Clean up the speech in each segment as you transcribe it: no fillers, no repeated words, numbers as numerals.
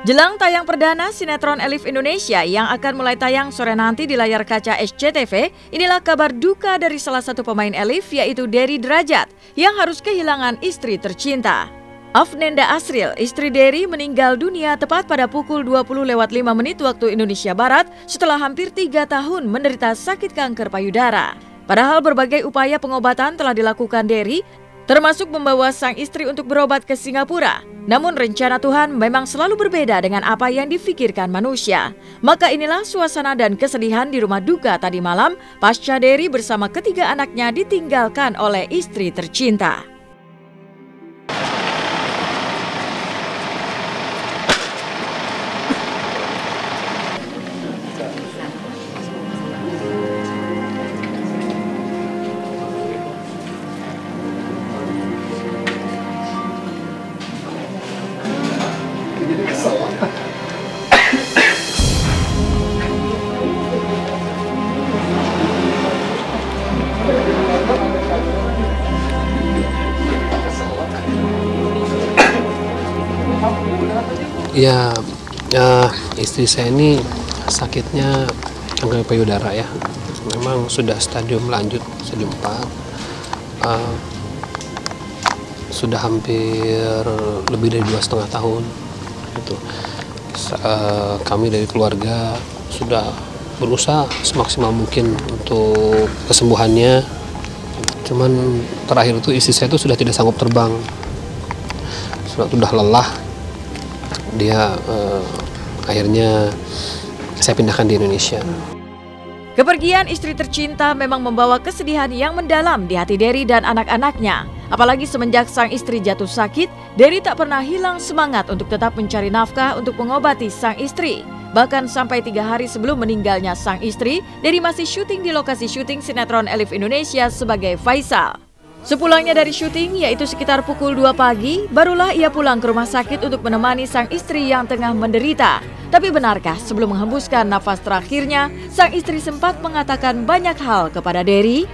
Jelang tayang perdana sinetron Elif Indonesia yang akan mulai tayang sore nanti di layar kaca SCTV, inilah kabar duka dari salah satu pemain Elif yaitu Dery Drajat yang harus kehilangan istri tercinta. Afnenda Asril, istri Dery, meninggal dunia tepat pada pukul 20.05 waktu Indonesia Barat setelah hampir 3 tahun menderita sakit kanker payudara. Padahal berbagai upaya pengobatan telah dilakukan Dery, termasuk membawa sang istri untuk berobat ke Singapura. Namun rencana Tuhan memang selalu berbeda dengan apa yang difikirkan manusia. Maka inilah suasana dan kesedihan di rumah duka tadi malam pasca Dery bersama ketiga anaknya ditinggalkan oleh istri tercinta. Ya, istri saya ini sakitnya kanker payudara ya. Memang sudah stadium lanjut, stadium 4. Sudah hampir lebih dari 2,5 tahun. Gitu. Kami dari keluarga sudah berusaha semaksimal mungkin untuk kesembuhannya. Cuman terakhir itu istri saya itu sudah tidak sanggup terbang. Sudah lelah. Dia akhirnya saya pindahkan di Indonesia. Kepergian istri tercinta memang membawa kesedihan yang mendalam di hati Dery dan anak-anaknya. Apalagi semenjak sang istri jatuh sakit, Dery tak pernah hilang semangat untuk tetap mencari nafkah untuk mengobati sang istri. Bahkan sampai 3 hari sebelum meninggalnya sang istri, Dery masih syuting di lokasi syuting sinetron Elif Indonesia sebagai Faisal. Sepulangnya dari syuting, yaitu sekitar pukul 2 pagi, barulah ia pulang ke rumah sakit untuk menemani sang istri yang tengah menderita. Tapi benarkah sebelum menghembuskan nafas terakhirnya, sang istri sempat mengatakan banyak hal kepada Dery?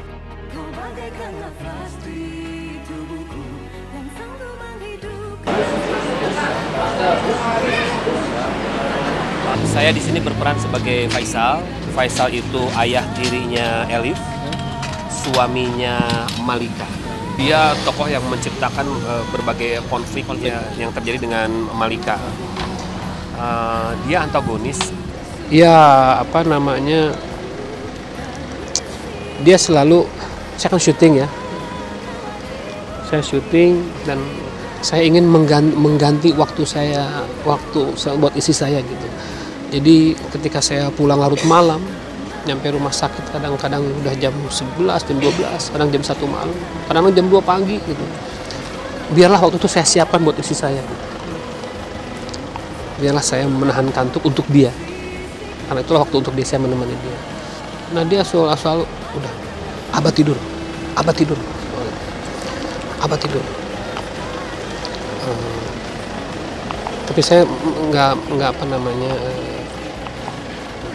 Saya di sini berperan sebagai Faisal. Faisal itu ayah tirinya Elif, suaminya Malika. Dia tokoh yang menciptakan berbagai konflik yang terjadi dengan Malika. Dia antagonis. Ya, apa namanya? Dia selalu, saya kan syuting ya. Saya syuting dan saya ingin mengganti waktu buat istri saya gitu. Jadi ketika saya pulang larut malam, nyampe rumah sakit kadang-kadang udah jam 11, jam 12, kadang jam 1 malam, kadang jam 2 pagi gitu. Biarlah waktu itu saya siapkan buat istri saya gitu. Biarlah saya menahan kantuk untuk dia. Karena itulah waktu untuk dia, saya menemani dia. Nah dia selalu udah, abah tidur. Tapi saya nggak apa namanya,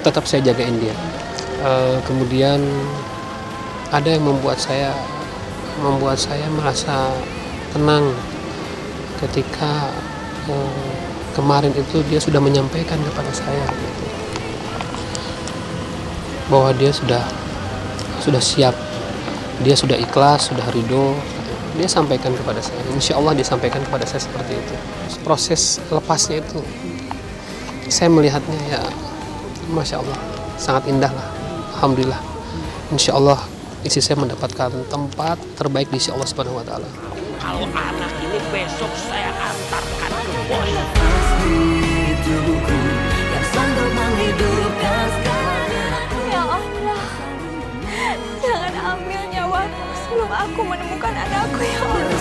tetap saya jagain dia. Kemudian ada yang membuat saya merasa tenang ketika kemarin itu dia sudah menyampaikan kepada saya gitu, bahwa dia sudah siap, dia sudah ikhlas, sudah ridho gitu. Dia sampaikan kepada saya, insya Allah dia sampaikan kepada saya seperti itu. Proses lepasnya itu saya melihatnya ya Masya Allah, sangat indah lah. Alhamdulillah, insya Allah istri saya mendapatkan tempat terbaik di sisi Allah Subhanahu Wa Taala. Kalau anak ini besok saya antarkan ke bos. Ya Allah, jangan ambil nyawaku sebelum aku menemukan anakku ya Allah.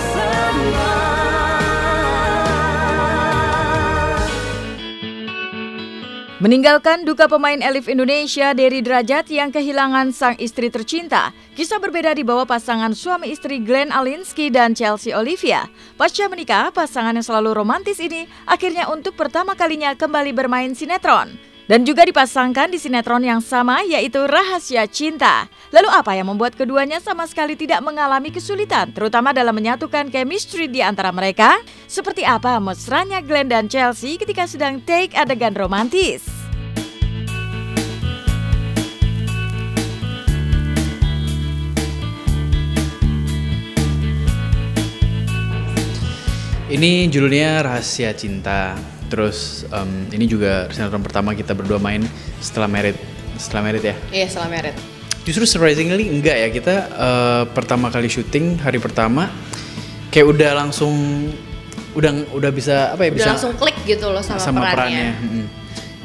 Meninggalkan duka pemain Elif Indonesia Dery Drajat yang kehilangan sang istri tercinta, kisah berbeda dibawa pasangan suami istri Glenn Alinsky dan Chelsea Olivia. Pasca menikah, pasangan yang selalu romantis ini akhirnya untuk pertama kalinya kembali bermain sinetron. Dan juga dipasangkan di sinetron yang sama yaitu Rahasia Cinta. Lalu apa yang membuat keduanya sama sekali tidak mengalami kesulitan, terutama dalam menyatukan chemistry di antara mereka? Seperti apa mesranya Glenn dan Chelsea ketika sedang take adegan romantis? Ini judulnya Rahasia Cinta. Terus ini juga sinetron pertama kita berdua main setelah married ya? Iya, setelah married. Justru surprisingly enggak ya, kita pertama kali syuting hari pertama kayak udah langsung udah bisa apa ya, udah bisa langsung klik gitu loh sama perannya.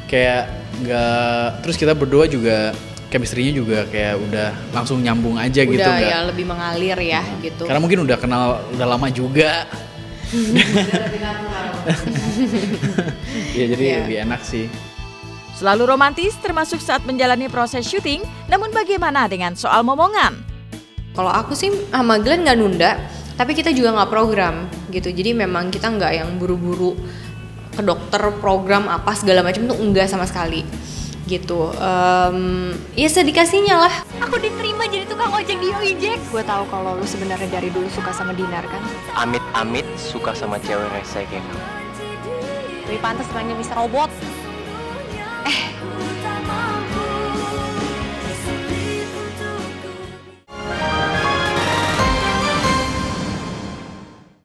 Kayak enggak, terus kita berdua juga chemistry-nya juga kayak udah langsung nyambung aja gitu. Udah ya lebih mengalir ya gitu. Karena mungkin udah kenal udah lama juga. Ya jadi lebih enak sih. Selalu romantis termasuk saat menjalani proses syuting, namun bagaimana dengan soal momongan? Kalau aku sih sama Glenn nggak nunda, tapi kita juga nggak program gitu. Jadi memang kita nggak yang buru-buru ke dokter program apa segala macam tuh enggak sama sekali gitu. Ya sedikasinya lah. Aku diterima jadi tukang ojek di Ojek. Gue tahu kalau lu sebenarnya dari dulu suka sama Dinar kan. Amit-amit suka sama cewek rese kayak kamu. Lebih pantas orangnya bisa robot.